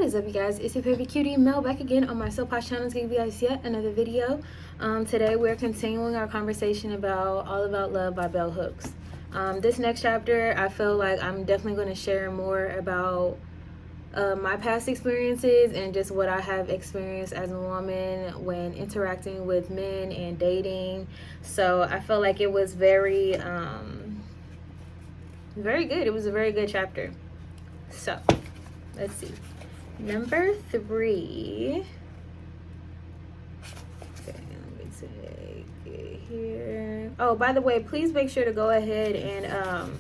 is up, you guys? It's your favorite cutie Mel back again on my Soapbox channel to give you guys yet another video. Today we're continuing our conversation about All About Love by Bell Hooks. This next chapter, I feel like I'm definitely going to share more about my past experiences and just what I have experienced as a woman when interacting with men and dating. So I felt like it was very good. It was a very good chapter. So let's see. Number 3. Okay, let me take it here. Oh, by the way, please make sure to go ahead and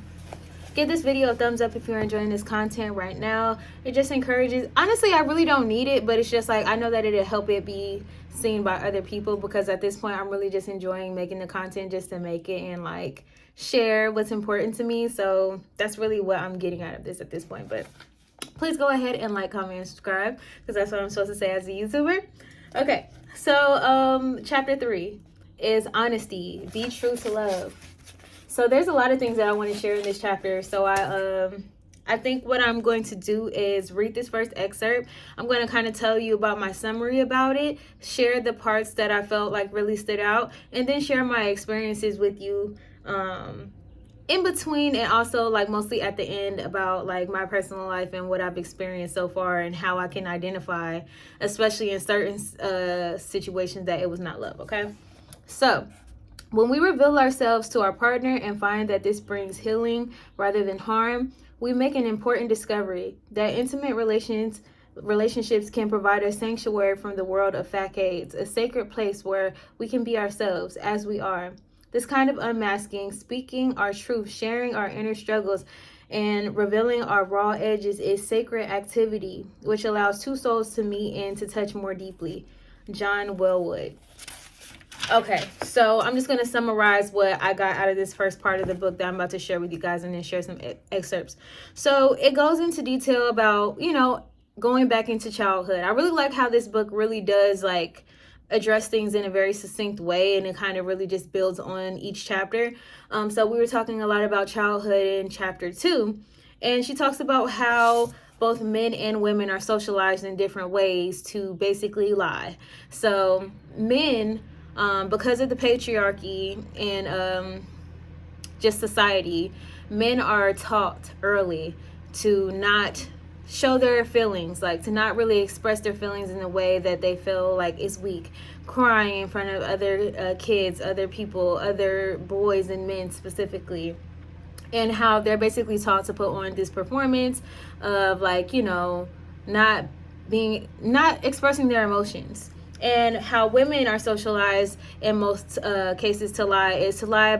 give this video a thumbs up if you're enjoying this content right now. It just encourages. Honestly, I really don't need it, but it's just like I know that it'll help it be seen by other people, because at this point I'm really just enjoying making the content just to make it and like share what's important to me. So that's really what I'm getting out of this at this point. But please go ahead and like, comment, and subscribe, because that's what I'm supposed to say as a YouTuber. Okay, so chapter 3 is honesty. Be true to love. So there's a lot of things that I want to share in this chapter. So I think what I'm going to do is read this first excerpt. I'm going to kind of tell you about my summary about it, share the parts that I felt like really stood out, and then share my experiences with you in between, and also like mostly at the end about like my personal life and what I've experienced so far and how I can identify, especially in certain situations, that it was not love. Okay, so when we reveal ourselves to our partner and find that this brings healing rather than harm, we make an important discovery that intimate relationships can provide a sanctuary from the world of facades, a sacred place where we can be ourselves as we are. This kind of unmasking, speaking our truth, sharing our inner struggles, and revealing our raw edges is sacred activity, which allows two souls to meet and to touch more deeply. John Welwood. Okay, so I'm just going to summarize what I got out of this first part of the book that I'm about to share with you guys, and then share some excerpts. So it goes into detail about, going back into childhood. I really like how this book really does like address things in a very succinct way, and it kind of really just builds on each chapter. So we were talking a lot about childhood in chapter 2, and she talks about how both men and women are socialized in different ways to basically lie. So men, because of the patriarchy and just society, men are taught early to not show their feelings, like to not really express their feelings in a way that they feel like is weak, crying in front of other kids, other people, other boys and men specifically, and how they're basically taught to put on this performance of like, not expressing their emotions. And how women are socialized in most cases to lie is to lie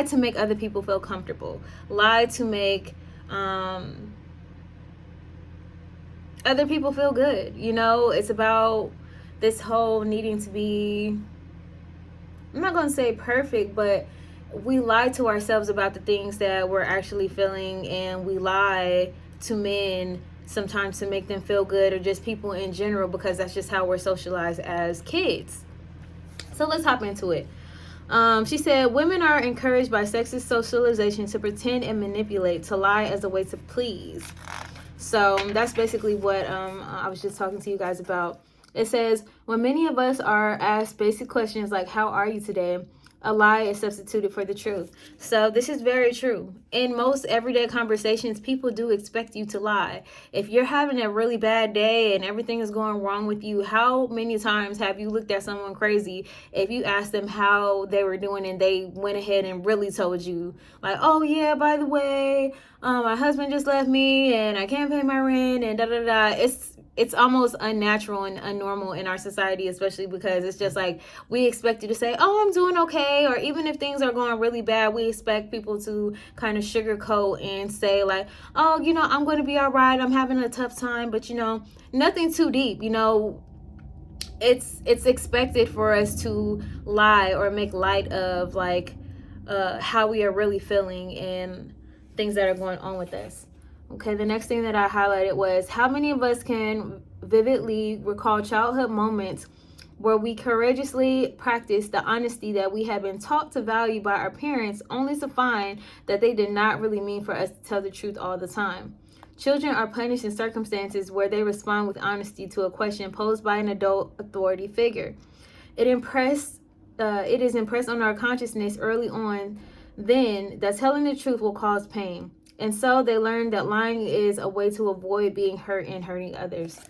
to make other people feel comfortable, lie to make other people feel good. It's about this whole needing to be, I'm not going to say perfect, but we lie to ourselves about the things that we're actually feeling, and we lie to men sometimes to make them feel good, or just people in general, because that's just how we're socialized as kids. So let's hop into it. She said, women are encouraged by sexist socialization to pretend and manipulate, to lie as a way to please. So that's basically what I was just talking to you guys about. It says, when many of us are asked basic questions like, how are you today? A lie is substituted for the truth. So this is very true. In most everyday conversations, people do expect you to lie. If you're having a really bad day and everything is going wrong with you, how many times have you looked at someone crazy if you asked them how they were doing and they went ahead and really told you like, oh yeah, by the way, my husband just left me and I can't pay my rent and da da da. It's almost unnatural and unnormal in our society, especially because it's just like we expect you to say, oh, I'm doing okay. Or even if things are going really bad, we expect people to kind of sugarcoat and say like, oh, I'm going to be all right. I'm having a tough time, but nothing too deep. It's expected for us to lie or make light of like how we are really feeling and things that are going on with us. Okay, the next thing that I highlighted was how many of us can vividly recall childhood moments where we courageously practice the honesty that we have been taught to value by our parents, only to find that they did not really mean for us to tell the truth all the time. Children are punished in circumstances where they respond with honesty to a question posed by an adult authority figure. It is impressed on our consciousness early on then that telling the truth will cause pain. And so they learn that lying is a way to avoid being hurt and hurting others.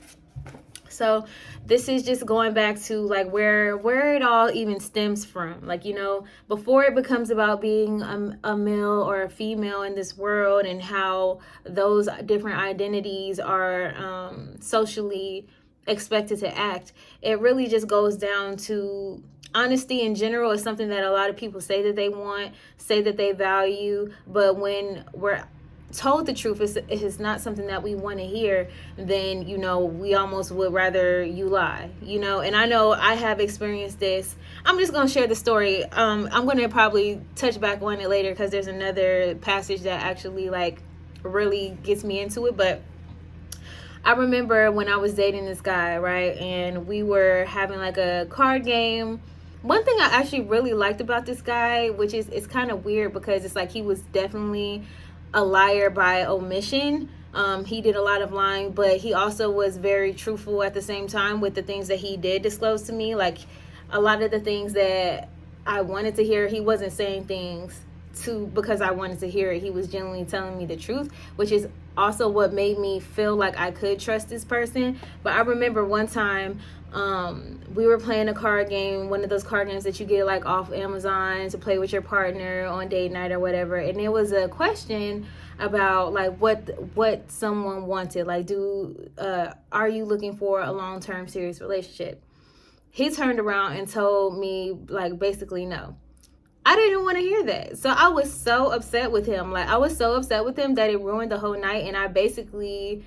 So this is just going back to like where it all even stems from. Like, you know, before it becomes about being a male or a female in this world and how those different identities are socially expected to act, it really just goes down to honesty in general is something that a lot of people say that they want, say that they value, but when we're told the truth is not something that we want to hear, then, you know, we almost would rather you lie, you know. And I know I have experienced this. I'm just going to share the story. I'm going to probably touch back on it later because there's another passage that actually like really gets me into it. But I remember when I was dating this guy, right, and we were having like a card game. One thing I actually really liked about this guy, which is it's kind of weird because it's like he was definitely a liar by omission. He did a lot of lying, but he also was very truthful at the same time with the things that he did disclose to me. Like a lot of the things that I wanted to hear, he wasn't saying things because I wanted to hear it. He was genuinely telling me the truth, which is also what made me feel like I could trust this person. But I remember one time we were playing a card game, one of those card games that you get like off Amazon to play with your partner on date night or whatever, and it was a question about like what someone wanted, like are you looking for a long-term serious relationship. He turned around and told me like basically no. I didn't want to hear that. So I was so upset with him. Like I was so upset with him that it ruined the whole night. And I basically,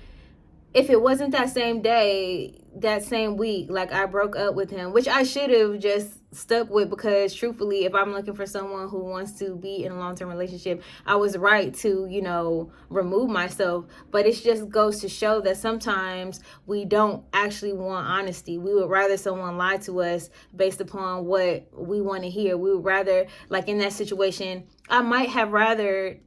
if it wasn't that same day, that same week, like I broke up with him, which I should have just stuck with, because truthfully, if I'm looking for someone who wants to be in a long-term relationship, I was right to, you know, remove myself. But it just goes to show that sometimes we don't actually want honesty. We would rather someone lie to us based upon what we want to hear. We would rather, like in that situation, I might have rather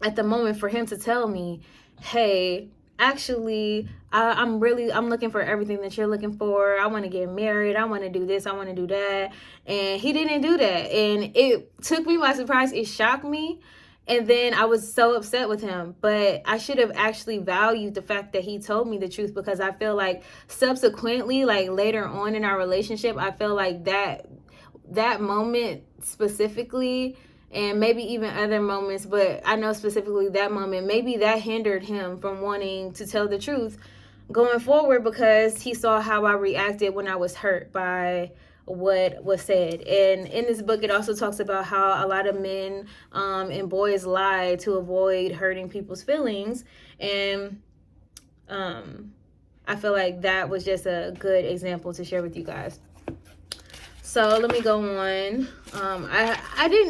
at the moment for him to tell me, hey, actually, I'm looking for everything that you're looking for. I want to get married. I want to do this. I want to do that. And he didn't do that. And it took me by surprise. It shocked me. And then I was so upset with him. But I should have actually valued the fact that he told me the truth, because I feel like subsequently, like later on in our relationship, I feel like that moment specifically, and maybe even other moments, but I know specifically that moment, maybe that hindered him from wanting to tell the truth going forward, because he saw how I reacted when I was hurt by what was said. And in this book, it also talks about how a lot of men and boys lie to avoid hurting people's feelings. And I feel like that was just a good example to share with you guys. So let me go on.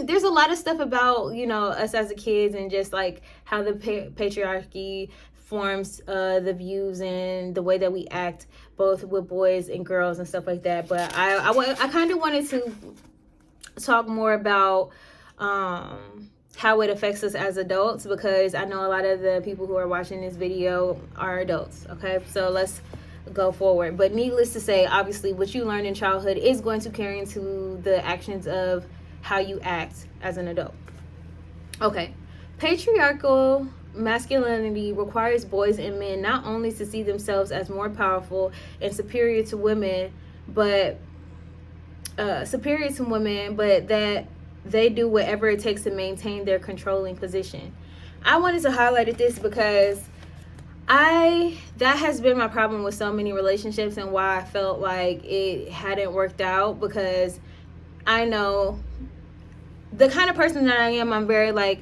There's a lot of stuff about, you know, us as a kids and just like how the patriarchy forms the views and the way that we act, both with boys and girls and stuff like that. But I kind of wanted to talk more about how it affects us as adults, because I know a lot of the people who are watching this video are adults. Okay, so let's go forward. But needless to say, obviously what you learn in childhood is going to carry into the actions of how you act as an adult. Okay, patriarchal masculinity requires boys and men not only to see themselves as more powerful and superior to women, but that they do whatever it takes to maintain their controlling position. I wanted to highlight this because that has been my problem with so many relationships, and why I felt like it hadn't worked out, because I know the kind of person that I am. I'm very like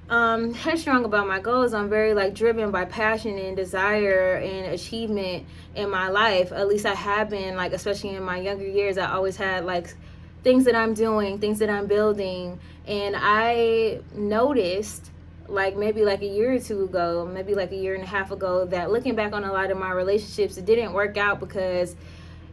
headstrong about my goals. I'm very like driven by passion and desire and achievement in my life. At least I have been, like, especially in my younger years. I always had like things that I'm doing, things that I'm building. And I noticed, like maybe like a year or two ago, maybe like a year and a half ago, that looking back on a lot of my relationships, it didn't work out because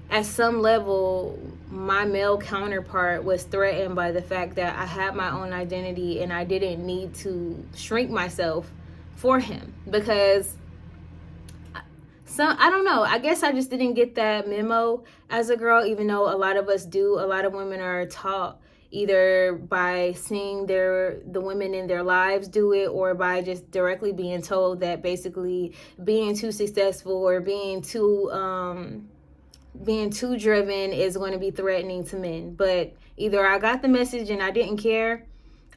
at some level my male counterpart was threatened by the fact that I had my own identity and I didn't need to shrink myself for him, because I don't know. I guess I just didn't get that memo as a girl, even though a lot of us do. A lot of women are taught either by seeing the women in their lives do it, or by just directly being told that basically being too successful or being too driven is going to be threatening to men. But either I got the message and I didn't care,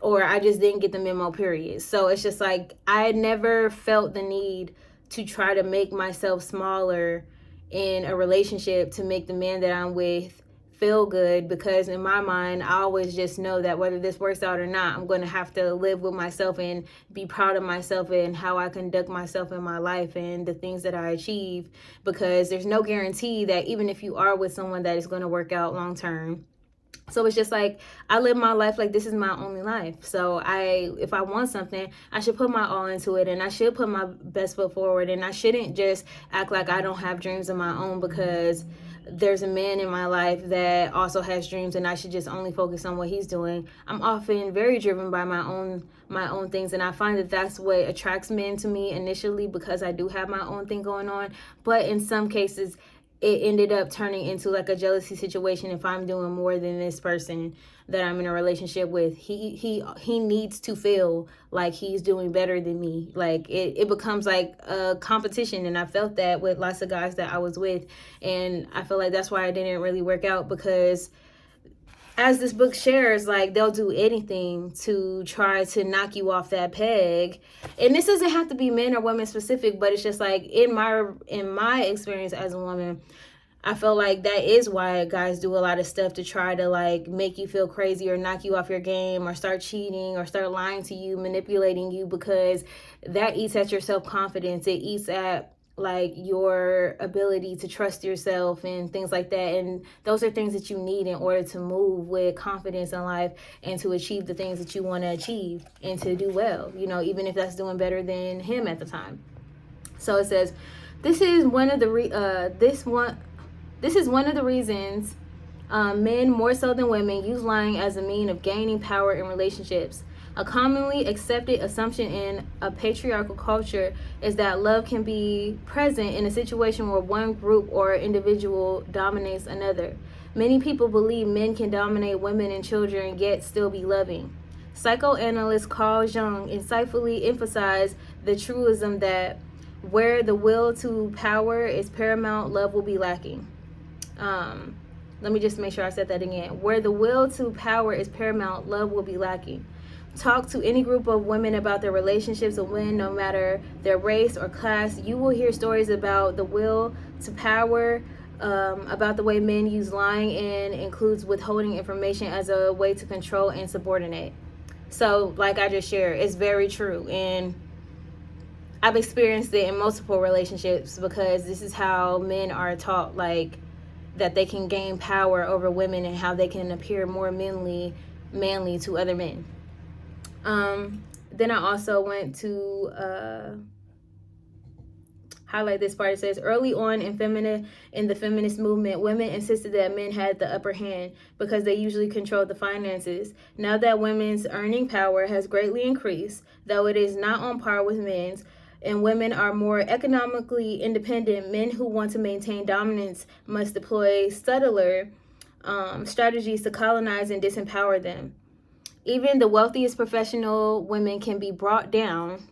or I just didn't get the memo, period. So it's just like I never felt the need to try to make myself smaller in a relationship to make the man that I'm with feel good, because in my mind I always just know that whether this works out or not, I'm going to have to live with myself and be proud of myself and how I conduct myself in my life and the things that I achieve, because there's no guarantee that even if you are with someone that is going to work out long term. So it's just like I live my life like this is my only life. So if I want something, I should put my all into it, and I should put my best foot forward, and I shouldn't just act like I don't have dreams of my own because there's a man in my life that also has dreams, and I should just only focus on what he's doing. I'm often very driven by my own things, and I find that that's what attracts men to me initially, because I do have my own thing going on. But in some cases, it ended up turning into like a jealousy situation. If I'm doing more than this person that I'm in a relationship with, he needs to feel like he's doing better than me. Like it becomes like a competition, and I felt that with lots of guys that I was with, and I feel like that's why it didn't really work out, because as this book shares, like they'll do anything to try to knock you off that peg. And this doesn't have to be men or women specific, but it's just like in my experience as a woman, I feel like that is why guys do a lot of stuff to try to like make you feel crazy or knock you off your game or start cheating or start lying to you, manipulating you, because that eats at your self-confidence. It eats at like your ability to trust yourself and things like that. And those are things that you need in order to move with confidence in life and to achieve the things that you want to achieve and to do well, you know, even if that's doing better than him at the time. So it says, this is one of the reasons men more so than women use lying as a mean of gaining power in relationships. A commonly accepted assumption in a patriarchal culture is that love can be present in a situation where one group or individual dominates another. Many people believe men can dominate women and children yet still be loving. Psychoanalyst Carl Jung insightfully emphasized the truism that where the will to power is paramount, love will be lacking. Let me just make sure I said that again. Where the will to power is paramount, love will be lacking. Talk to any group of women about their relationships with men, no matter their race or class. You will hear stories about the will to power, about the way men use lying, and includes withholding information as a way to control and subordinate. So, like I just shared, it's very true. And I've experienced it in multiple relationships, because this is how men are taught, like, that they can gain power over women and how they can appear more manly to other men. Then I also went to highlight this part. It says, early on in the feminist movement, women insisted that men had the upper hand because they usually controlled the finances. Now that women's earning power has greatly increased, though it is not on par with men's, and women are more economically independent, men who want to maintain dominance must deploy subtler strategies to colonize and disempower them. Even the wealthiest professional women can be brought down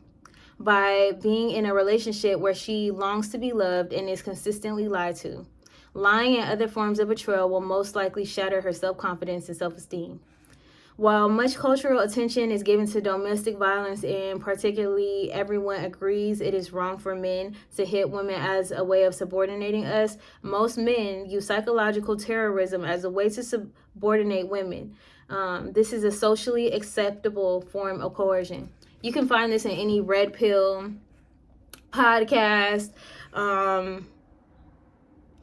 by being in a relationship where she longs to be loved and is consistently lied to. Lying and other forms of betrayal will most likely shatter her self-confidence and self-esteem. While much cultural attention is given to domestic violence, and particularly everyone agrees it is wrong for men to hit women as a way of subordinating us, most men use psychological terrorism as a way to subordinate women. This is a socially acceptable form of coercion. You can find this in any red pill podcast.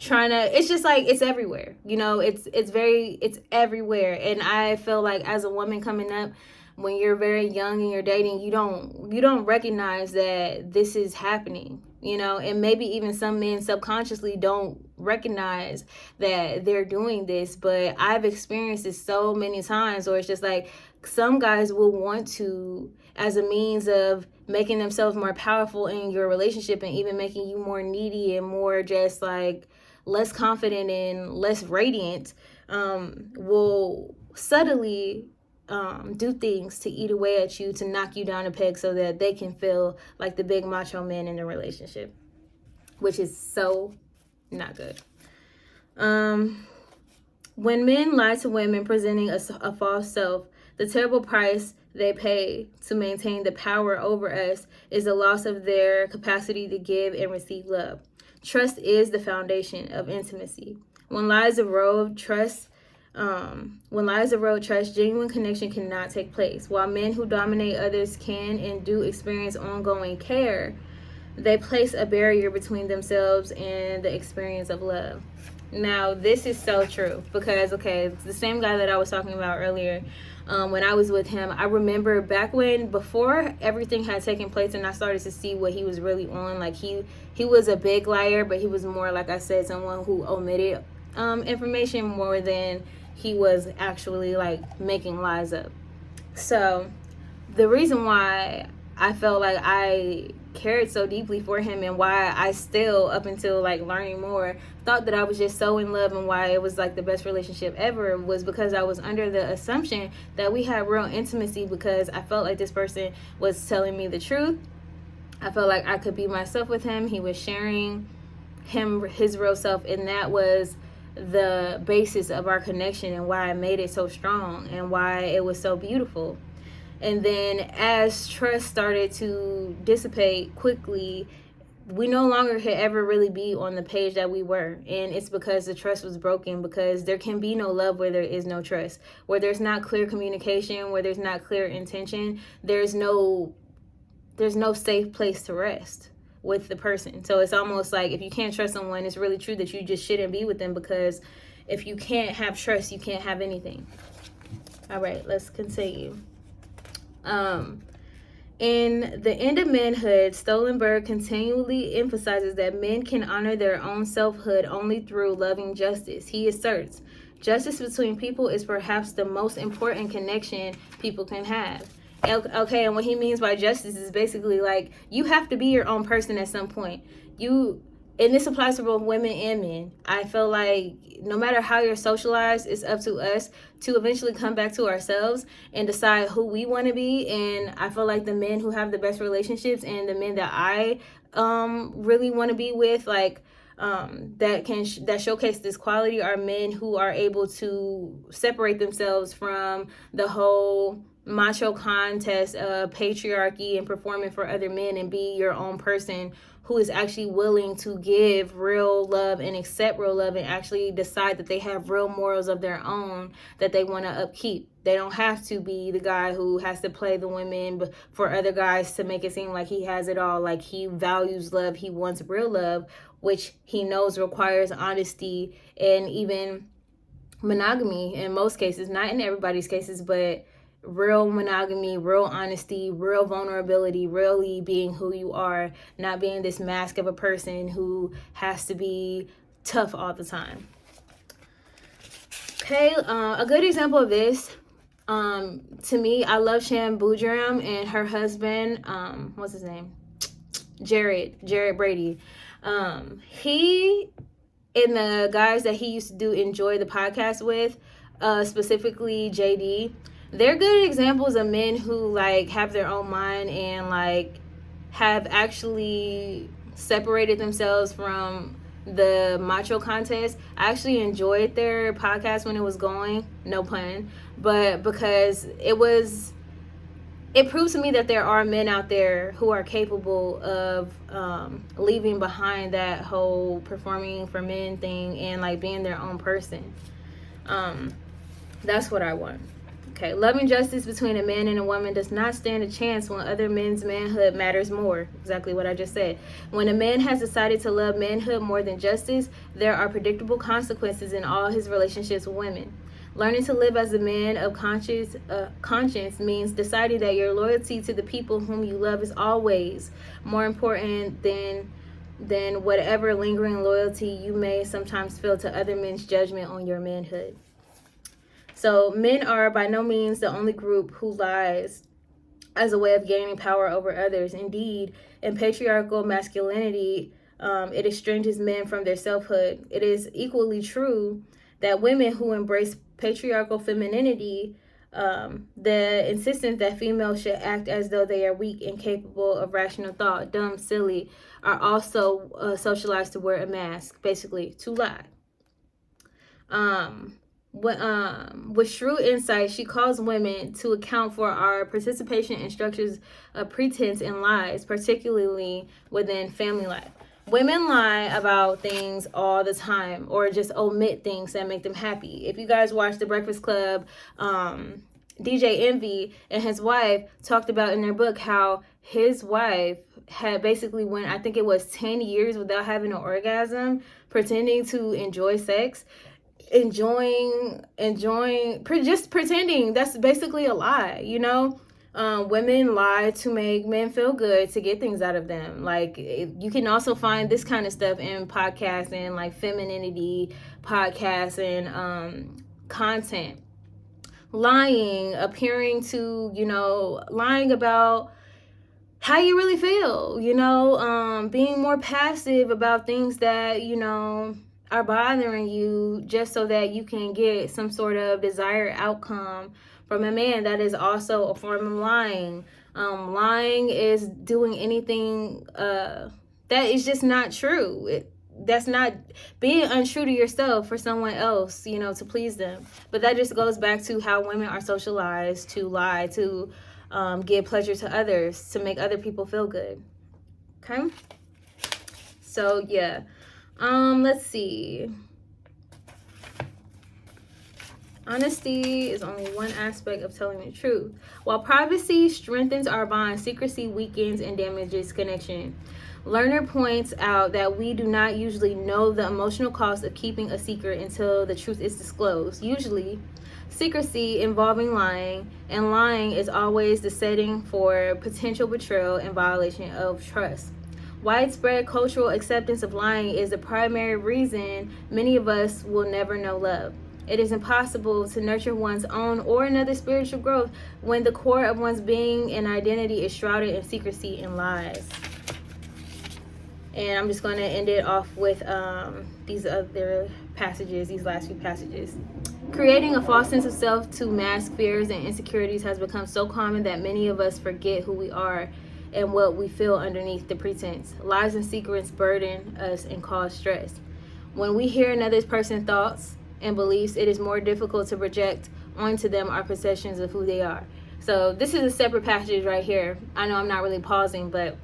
It's just like, it's everywhere, you know. It's everywhere. And I feel like as a woman coming up, when you're very young and you're dating, you don't recognize that this is happening, you know. And maybe even some men subconsciously don't recognize that they're doing this, but I've experienced this so many times where it's just like some guys will want to, as a means of making themselves more powerful in your relationship and even making you more needy and more just like less confident and less radiant, will subtly do things to eat away at you, to knock you down a peg so that they can feel like the big macho man in the relationship, which is so not good. When men lie to women presenting a false self, the terrible price they pay to maintain the power over us is the loss of their capacity to give and receive love. Trust is the foundation of intimacy. When lies erode trust, genuine connection cannot take place. While men who dominate others can and do experience ongoing care, they place a barrier between themselves and the experience of love. Now, this is so true because, it's the same guy that I was talking about earlier. When I was with him, I remember back before everything had taken place and I started to see what he was really on. Like, he was a big liar, but he was more, like I said, someone who omitted information more than he was actually, like, making lies up. So, the reason why I felt like I cared so deeply for him and why I still, up until like learning more, thought that I was just so in love and why it was like the best relationship ever was because I was under the assumption that we had real intimacy, because I felt like this person was telling me the truth. I felt like I could be myself with him. He was sharing his real self, and that was the basis of our connection and why I made it so strong and why it was so beautiful. And then as trust started to dissipate quickly, we no longer could ever really be on the page that we were. And it's because the trust was broken, because there can be no love where there is no trust. Where there's not clear communication, where there's not clear intention, there's no safe place to rest with the person. So it's almost like if you can't trust someone, it's really true that you just shouldn't be with them, because if you can't have trust, you can't have anything. All right, let's continue. In The End of Manhood, Stoltenberg continually emphasizes that men can honor their own selfhood only through loving justice. He asserts, justice between people is perhaps the most important connection people can have. Okay, and what he means by justice is basically like, you have to be your own person at some point. And this applies to both women and men. I feel like no matter how you're socialized, it's up to us to eventually come back to ourselves and decide who we want to be. And I feel like the men who have the best relationships and the men that I really want to be with, like that showcase this quality, are men who are able to separate themselves from the whole macho contest of patriarchy and performing for other men, and be your own person who is actually willing to give real love and accept real love and actually decide that they have real morals of their own that they want to upkeep. They don't have to be the guy who has to play the women for other guys to make it seem like he has it all. Like, he values love. He wants real love, which he knows requires honesty and even monogamy in most cases, not in everybody's cases, but real monogamy, real honesty, real vulnerability, really being who you are, not being this mask of a person who has to be tough all the time. Okay, a good example of this, to me, I love Shan Boodram and her husband, what's his name? Jared Brady. He and the guys that he used to do Enjoy the podcast with, specifically JD, they're good examples of men who like have their own mind and like have actually separated themselves from the macho contest. I actually enjoyed their podcast when it was going, no pun, but because it proves to me that there are men out there who are capable of leaving behind that whole performing for men thing and like being their own person. That's what I want. Okay, loving justice between a man and a woman does not stand a chance when other men's manhood matters more. Exactly what I just said. When a man has decided to love manhood more than justice, there are predictable consequences in all his relationships with women. Learning to live as a man of conscience means deciding that your loyalty to the people whom you love is always more important than whatever lingering loyalty you may sometimes feel to other men's judgment on your manhood. So men are by no means the only group who lies as a way of gaining power over others. Indeed, in patriarchal masculinity, it estranges men from their selfhood. It is equally true that women who embrace patriarchal femininity, the insistence that females should act as though they are weak, incapable of rational thought, dumb, silly, are also socialized to wear a mask, basically to lie. With shrewd insight, she calls women to account for our participation in structures of pretense and lies, particularly within family life. Women lie about things all the time, or just omit things that make them happy. If you guys watch The Breakfast Club, DJ Envy and his wife talked about in their book how his wife had basically went, I think it was 10 years without having an orgasm, pretending to enjoy sex. Just pretending. That's basically a lie, you know. Women lie to make men feel good, to get things out of them. Like, you can also find this kind of stuff in podcasts and like femininity podcasts and content. Lying, appearing to, you know, lying about how you really feel, you know, being more passive about things that, you know, are bothering you, just so that you can get some sort of desired outcome from a man. That is also a form of lying. Lying is doing anything that is just not true. That's not being untrue to yourself for someone else, you know, to please them. But that just goes back to how women are socialized to lie, to give pleasure to others, to make other people feel good. Okay? So, yeah. Let's see. Honesty is only one aspect of telling the truth. While privacy strengthens our bond, secrecy weakens and damages connection. Lerner points out that we do not usually know the emotional cost of keeping a secret until the truth is disclosed. Usually, secrecy involving lying, and lying is always the setting for potential betrayal and violation of trust. Widespread cultural acceptance of lying is the primary reason many of us will never know love. It is impossible to nurture one's own or another spiritual growth when the core of one's being and identity is shrouded in secrecy and lies. And I'm just going to end it off with these other passages, these last few passages. Creating a false sense of self to mask fears and insecurities has become so common that many of us forget who we are and what we feel underneath the pretense. Lies and secrets burden us and cause stress. When we hear another person's thoughts and beliefs, it is more difficult to project onto them our perceptions of who they are. So this is a separate passage right here. I know I'm not really pausing, but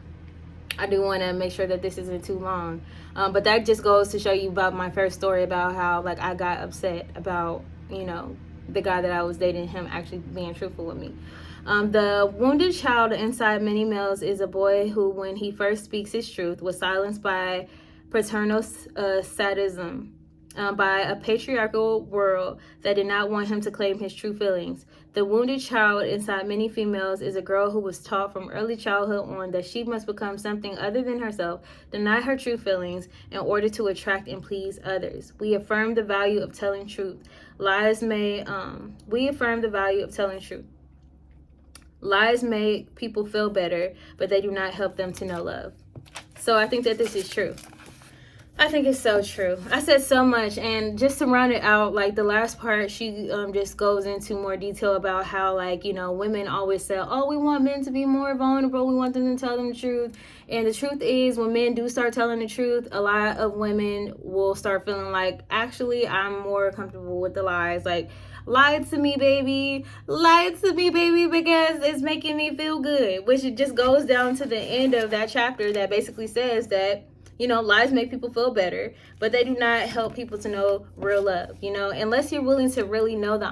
I do want to make sure that this isn't too long. But that just goes to show you about my first story about how, like, I got upset about, you know, the guy that I was dating, him actually being truthful with me. The wounded child inside many males is a boy who, when he first speaks his truth, was silenced by paternal sadism, by a patriarchal world that did not want him to claim his true feelings. The wounded child inside many females is a girl who was taught from early childhood on that she must become something other than herself, deny her true feelings in order to attract and please others. We affirm the value of telling truth. We affirm the value of telling truth. Lies make people feel better, but they do not help them to know love. So I think that this is true. I think it's so true. I said so much, and just to round it out, like the last part, she just goes into more detail about how, like, you know, women always say, oh, we want men to be more vulnerable, we want them to tell them the truth. And the truth is, when men do start telling the truth, a lot of women will start feeling like, actually, I'm more comfortable with the lies. Like, lie to me, baby, because it's making me feel good. Which it just goes down to the end of that chapter that basically says that, you know, lies make people feel better, but they do not help people to know real love, you know, unless you're willing to really know the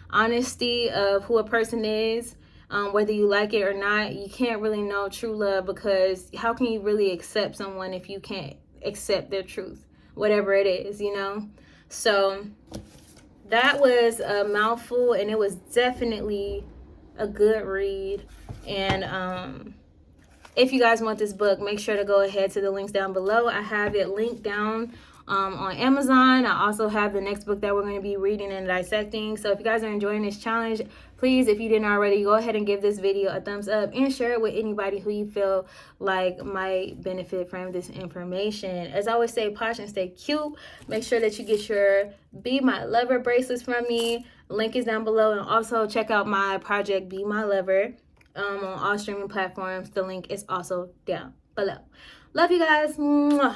honesty of who a person is, whether you like it or not. You can't really know true love, because how can you really accept someone if you can't accept their truth, whatever it is, you know? So that was a mouthful, and it was definitely a good read. And if you guys want this book, make sure to go ahead to the links down below. I have it linked down on Amazon. I also have the next book that we're going to be reading and dissecting. So if you guys are enjoying this challenge, please, if you didn't already, go ahead and give this video a thumbs up and share it with anybody who you feel like might benefit from this information. As I always say, posh and stay cute. Make sure that you get your Be My Lover bracelets from me. Link is down below. And also check out my project Be My Lover on all streaming platforms. The link is also down below. Love you guys. Mwah.